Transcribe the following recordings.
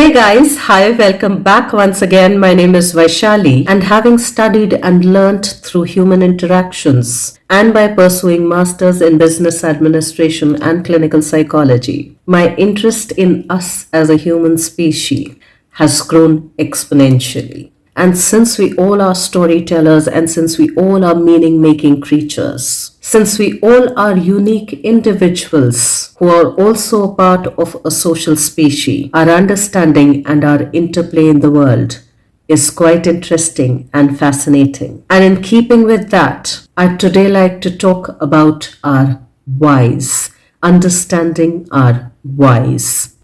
Hey guys, hi, welcome back once again. My name is Vaishali, and having studied and learnt through human interactions and by pursuing masters in business administration and clinical psychology, my interest in us as a human species has grown exponentially. And since we all are storytellers and since we all are meaning making creatures, since we all are unique individuals who are also a part of a social species, our understanding and our interplay in the world is quite interesting and fascinating. And in keeping with that, I'd today like to talk about our whys, understanding our whys.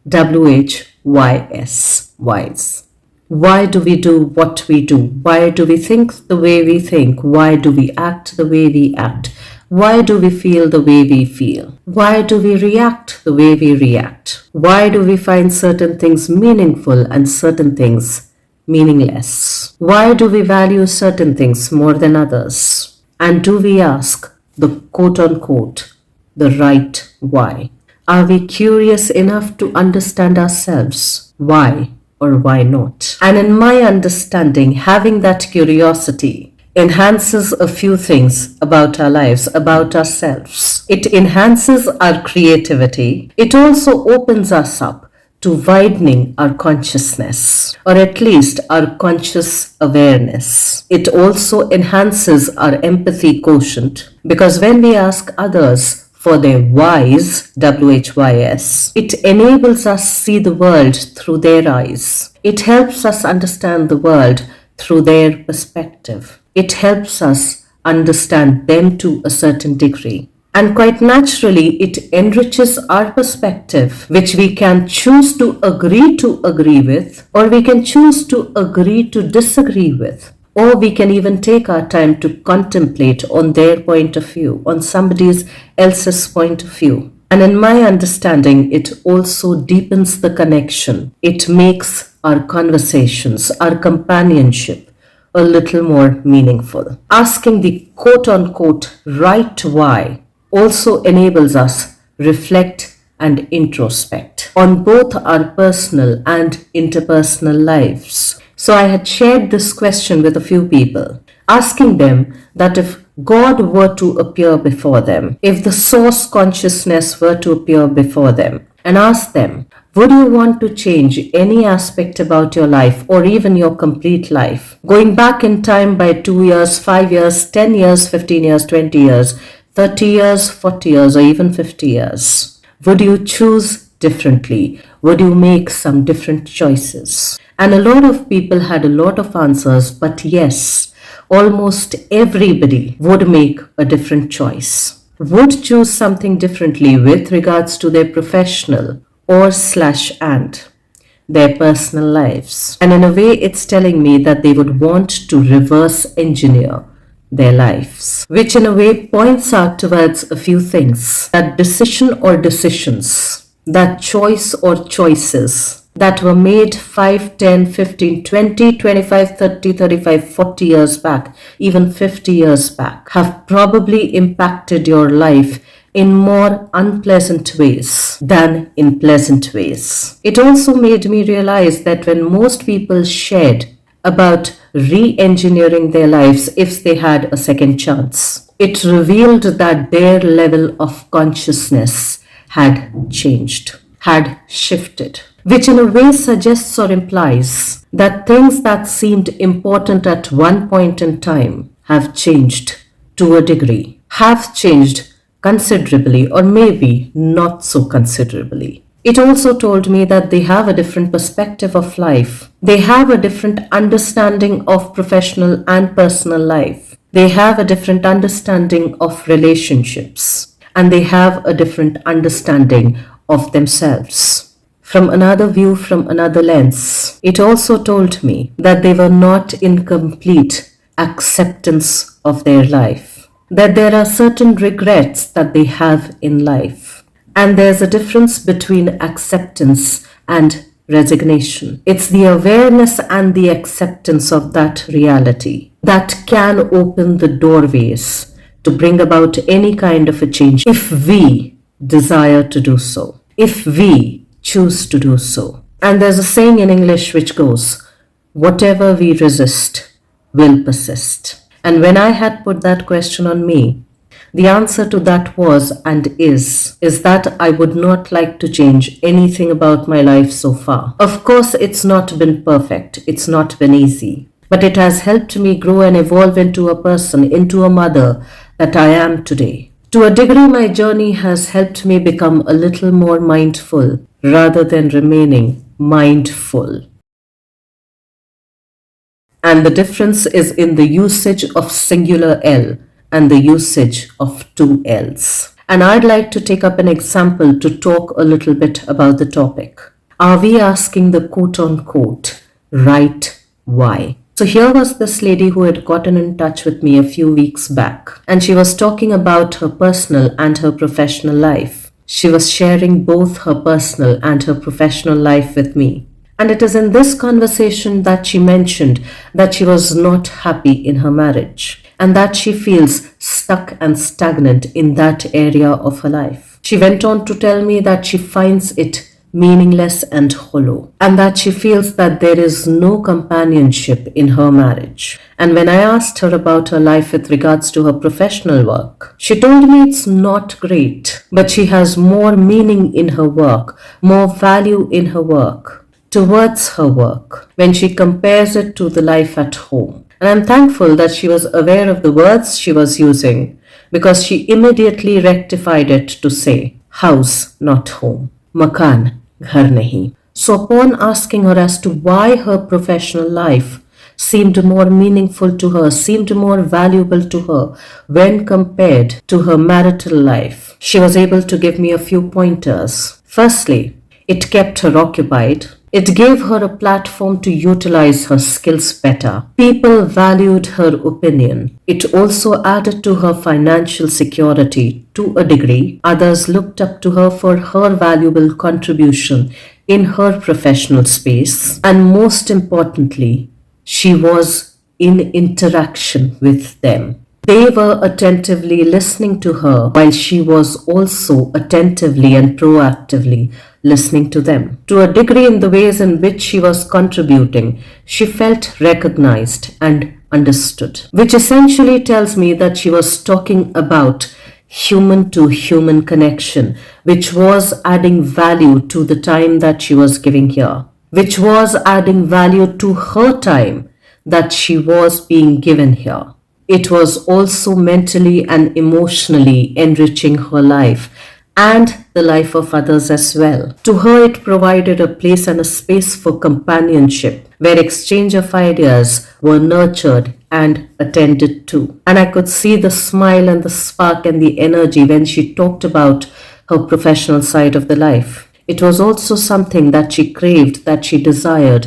WHYS, whys. Why do we do what we do? Why do we think the way we think? Why do we act the way we act? Why do we feel the way we feel? Why do we react the way we react? Why do we find certain things meaningful and certain things meaningless? Why do we value certain things more than others? And do we ask the quote unquote, the right why? Are we curious enough to understand ourselves? Why or why not? And in my understanding, having that curiosity enhances a few things about our lives, about ourselves. It enhances our creativity. It also opens us up to widening our consciousness, or at least our conscious awareness. It also enhances our empathy quotient, because when we ask others for their whys, WHYS, it enables us see the world through their eyes. It helps us understand the world through their perspective. It helps us understand them to a certain degree. And quite naturally, it enriches our perspective, which we can choose to agree with, or we can choose to agree to disagree with. Or we can even take our time to contemplate on their point of view, on somebody else's point of view. And in my understanding, it also deepens the connection. It makes our conversations, our companionship, a little more meaningful. Asking the quote unquote right why also enables us reflect and introspect on both our personal and interpersonal lives. So I had shared this question with a few people, asking them that if God were to appear before them, if the source consciousness were to appear before them, and ask them, would you want to change any aspect about your life or even your complete life? Going back in time by 2 years, 5 years, 10 years, 15 years, 20 years, 30 years, 40 years, or even 50 years. Would you choose differently? Would you make some different choices? And a lot of people had a lot of answers, but yes, almost everybody would make a different choice, would choose something differently with regards to their professional or / and their personal lives. And in a way, it's telling me that they would want to reverse engineer their lives, which in a way points out towards a few things. That decision or decisions, that choice or choices that were made 5, 10, 15, 20, 25, 30, 35, 40 years back, even 50 years back, have probably impacted your life in more unpleasant ways than in pleasant ways. It also made me realize that when most people shared about re-engineering their lives if they had a second chance, it revealed that their level of consciousness had changed, had shifted, which in a way suggests or implies that things that seemed important at one point in time have changed to a degree, have changed considerably, or maybe not so considerably. It also told me that they have a different perspective of life. They have a different understanding of professional and personal life. They have a different understanding of relationships. And they have a different understanding of themselves. From another view, from another lens. It also told me that they were not in complete acceptance of their life. That there are certain regrets that they have in life. And there's a difference between acceptance and resignation. It's the awareness and the acceptance of that reality that can open the doorways to bring about any kind of a change if we desire to do so, if we choose to do so. And there's a saying in English which goes, whatever we resist will persist. And when I had put that question on me, the answer to that was and is that I would not like to change anything about my life so far. Of course, it's not been perfect. It's not been easy. But it has helped me grow and evolve into a person, into a mother that I am today. To a degree, my journey has helped me become a little more mindful rather than remaining mindful. And the difference is in the usage of singular L and the usage of two L's. And I'd like to take up an example to talk a little bit about the topic. Are we asking the quote unquote right why? So here was this lady who had gotten in touch with me a few weeks back, and she was talking about her personal and her professional life. She was sharing both her personal and her professional life with me. And it is in this conversation that she mentioned that she was not happy in her marriage and that she feels stuck and stagnant in that area of her life. She went on to tell me that she finds it meaningless and hollow, and that she feels that there is no companionship in her marriage. And when I asked her about her life with regards to her professional work, she told me it's not great, but she has more meaning in her work, more value in her work, towards her work, when she compares it to the life at home. And I'm thankful that she was aware of the words she was using, because she immediately rectified it to say, house, not home. Makan, ghar nahi. So upon asking her as to why her professional life seemed more meaningful to her, seemed more valuable to her when compared to her marital life, she was able to give me a few pointers. Firstly, it kept her occupied. It gave her a platform to utilize her skills better. People valued her opinion. It also added to her financial security to a degree. Others looked up to her for her valuable contribution in her professional space. And most importantly, she was in interaction with them. They were attentively listening to her while she was also attentively and proactively listening to them. To a degree, in the ways in which she was contributing, she felt recognized and understood, which essentially tells me that she was talking about human to human connection, which was adding value to the time that she was giving here, which was adding value to her time that she was being given here. It was also mentally and emotionally enriching her life and the life of others as well. To her, it provided a place and a space for companionship where exchange of ideas were nurtured and attended to. And I could see the smile and the spark and the energy when she talked about her professional side of the life. It was also something that she craved, that she desired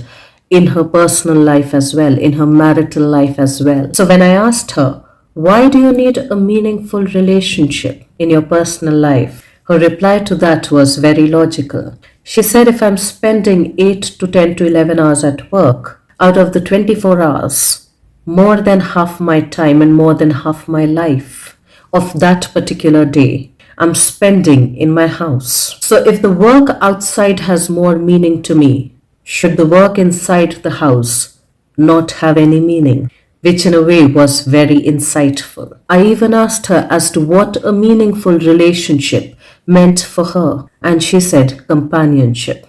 in her personal life as well, in her marital life as well. So when I asked her, why do you need a meaningful relationship in your personal life? Her reply to that was very logical. She said, if I'm spending 8 to 10 to 11 hours at work, out of the 24 hours, more than half my time and more than half my life of that particular day, I'm spending in my house. So if the work outside has more meaning to me, should the work inside the house not have any meaning? Which in a way was very insightful. I even asked her as to what a meaningful relationship meant for her, and she said companionship.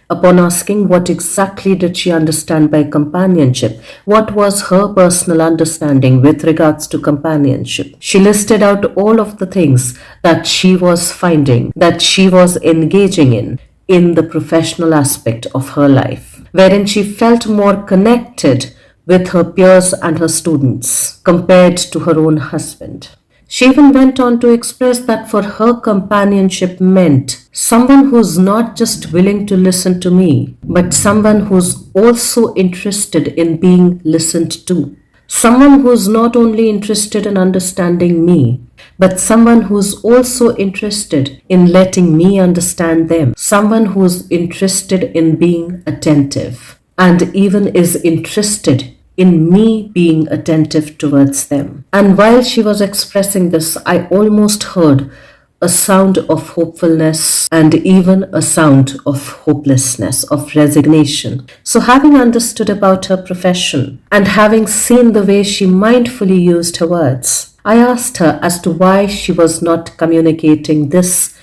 Upon asking what exactly did she understand by companionship, what was her personal understanding with regards to companionship, she listed out all of the things that she was finding, that she was engaging in the professional aspect of her life, wherein she felt more connected with her peers and her students compared to her own husband. She even went on to express that for her, companionship meant someone who's not just willing to listen to me, but someone who's also interested in being listened to. Someone who's not only interested in understanding me, but someone who's also interested in letting me understand them. Someone who's interested in being attentive and even is interested in me being attentive towards them. And while she was expressing this, I almost heard a sound of hopefulness, and even a sound of hopelessness, of resignation. So, having understood about her profession and having seen the way she mindfully used her words, I asked her as to why she was not communicating this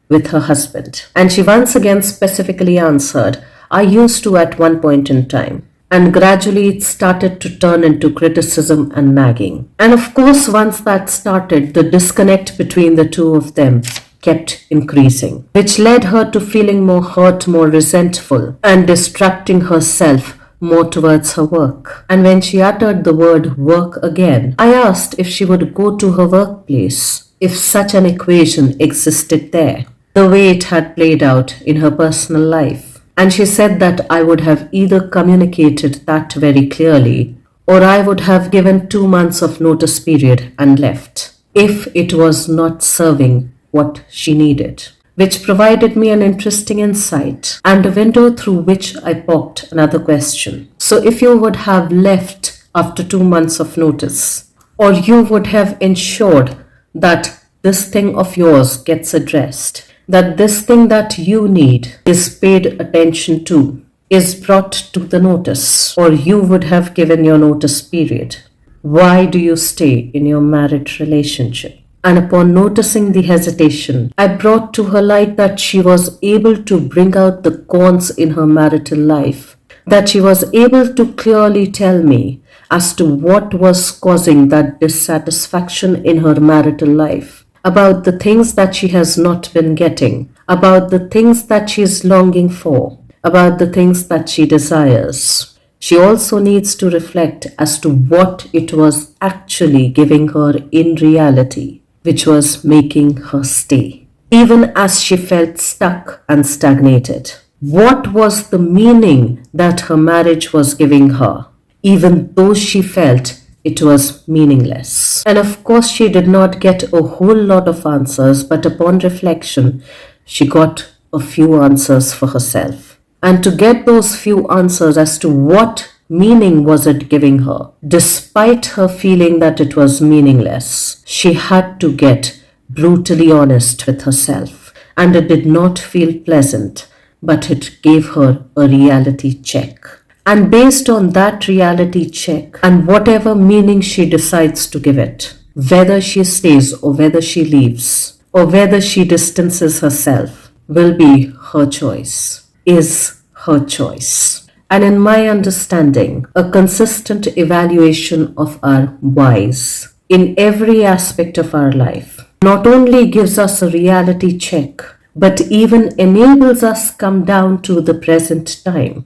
with her husband. And she once again specifically answered, I used to at one point in time. And gradually it started to turn into criticism and nagging. And of course, once that started, the disconnect between the two of them kept increasing, which led her to feeling more hurt, more resentful, and distracting herself more towards her work. And when she uttered the word work again, I asked if she would go to her workplace, if such an equation existed there, the way it had played out in her personal life. And she said that I would have either communicated that very clearly or I would have given 2 months of notice period and left if it was not serving what she needed, which provided me an interesting insight and a window through which I poked another question. So if you would have left after 2 months of notice, or you would have ensured that this thing of yours gets addressed, that this thing that you need is paid attention to, is brought to the notice, or you would have given your notice period. Why do you stay in your marriage relationship? And upon noticing the hesitation, I brought to her light that she was able to bring out the cons in her marital life, that she was able to clearly tell me as to what was causing that dissatisfaction in her marital life, about the things that she has not been getting, about the things that she is longing for, about the things that she desires. She also needs to reflect as to what it was actually giving her in reality, which was making her stay, even as she felt stuck and stagnated. What was the meaning that her marriage was giving her, even though she felt it was meaningless? And of course, she did not get a whole lot of answers, but upon reflection, she got a few answers for herself. And to get those few answers as to what meaning was it giving her, despite her feeling that it was meaningless, she had to get brutally honest with herself. And it did not feel pleasant, but it gave her a reality check. And based on that reality check and whatever meaning she decides to give it, whether she stays or whether she leaves, or whether she distances herself, will be her choice, is her choice. And in my understanding, a consistent evaluation of our whys in every aspect of our life not only gives us a reality check, but even enables us come down to the present time,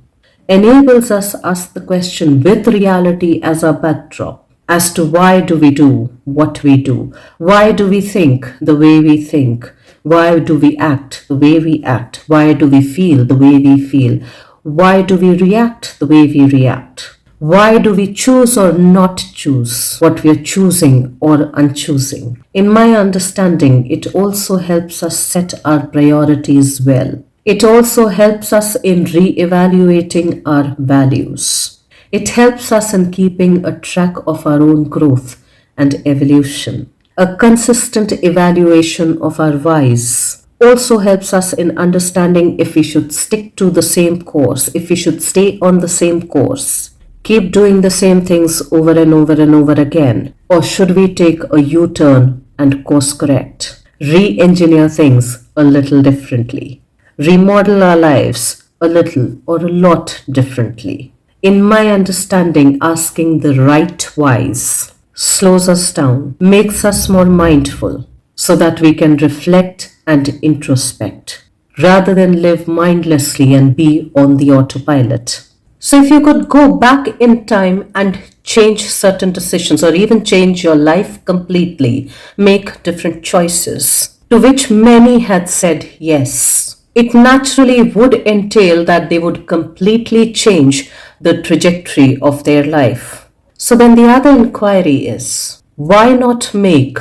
enables us ask the question with reality as our backdrop as to why do we do what we do? Why do we think the way we think? Why do we act the way we act? Why do we feel the way we feel? Why do we react the way we react? Why do we choose or not choose what we are choosing or unchoosing? In my understanding, it also helps us set our priorities well. It also helps us in re-evaluating our values. It helps us in keeping a track of our own growth and evolution. A consistent evaluation of our whys also helps us in understanding if we should stick to the same course, if we should stay on the same course, keep doing the same things over and over and over again, or should we take a U-turn and course correct, re-engineer things a little differently, remodel our lives a little or a lot differently. In my understanding, asking the right whys slows us down, makes us more mindful, so that we can reflect and introspect, rather than live mindlessly and be on the autopilot. So if you could go back in time and change certain decisions or even change your life completely, make different choices, to which many had said yes, it naturally would entail that they would completely change the trajectory of their life. So then the other inquiry is, why not make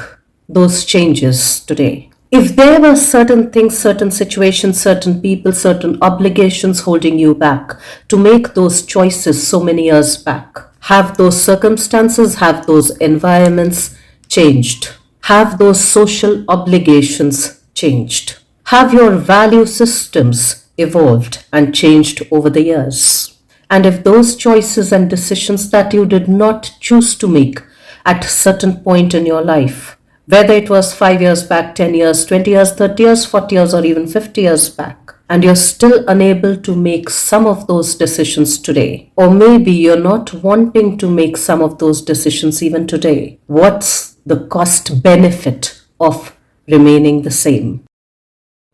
those changes today? If there were certain things, certain situations, certain people, certain obligations holding you back to make those choices so many years back, have those circumstances, have those environments changed? Have those social obligations changed? Have your value systems evolved and changed over the years? And if those choices and decisions that you did not choose to make at a certain point in your life, whether it was 5 years back, 10 years, 20 years, 30 years, 40 years, or even 50 years back, and you're still unable to make some of those decisions today, or maybe you're not wanting to make some of those decisions even today, what's the cost benefit of remaining the same?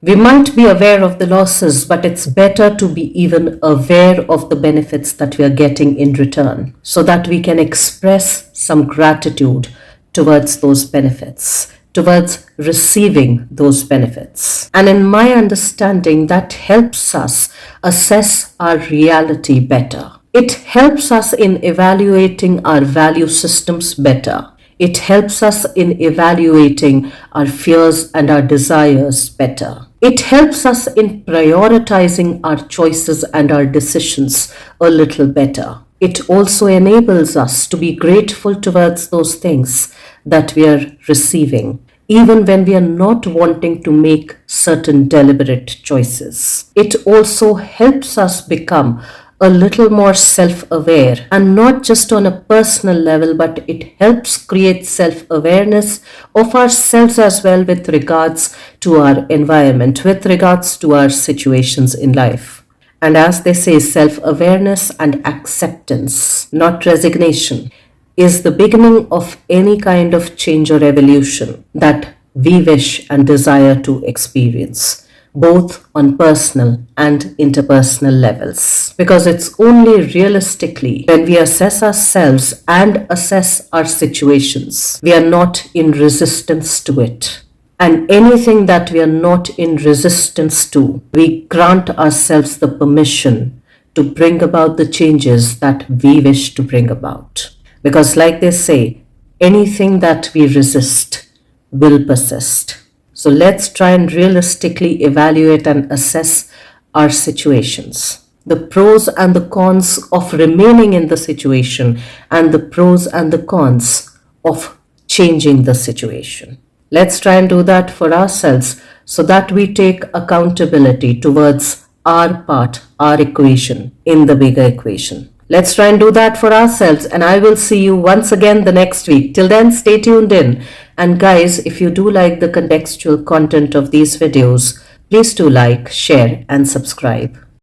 We might be aware of the losses, but it's better to be even aware of the benefits that we are getting in return so that we can express some gratitude towards those benefits, towards receiving those benefits. And in my understanding, that helps us assess our reality better. It helps us in evaluating our value systems better. It helps us in evaluating our fears and our desires better. It helps us in prioritizing our choices and our decisions a little better. It also enables us to be grateful towards those things that we are receiving, even when we are not wanting to make certain deliberate choices. It also helps us become a little more self-aware, and not just on a personal level, but it helps create self-awareness of ourselves as well with regards to our environment, with regards to our situations in life. And as they say, self-awareness and acceptance, not resignation, is the beginning of any kind of change or evolution that we wish and desire to experience, both on personal and interpersonal levels. Because it's only realistically when we assess ourselves and assess our situations, we are not in resistance to it. And anything that we are not in resistance to, we grant ourselves the permission to bring about the changes that we wish to bring about. Because, like they say, anything that we resist will persist. So let's try and realistically evaluate and assess our situations. The pros and the cons of remaining in the situation, and the pros and the cons of changing the situation. Let's try and do that for ourselves so that we take accountability towards our part, our equation in the bigger equation. Let's try and do that for ourselves, and I will see you once again the next week. Till then, stay tuned in. And guys, if you do like the contextual content of these videos, please do like, share, and subscribe.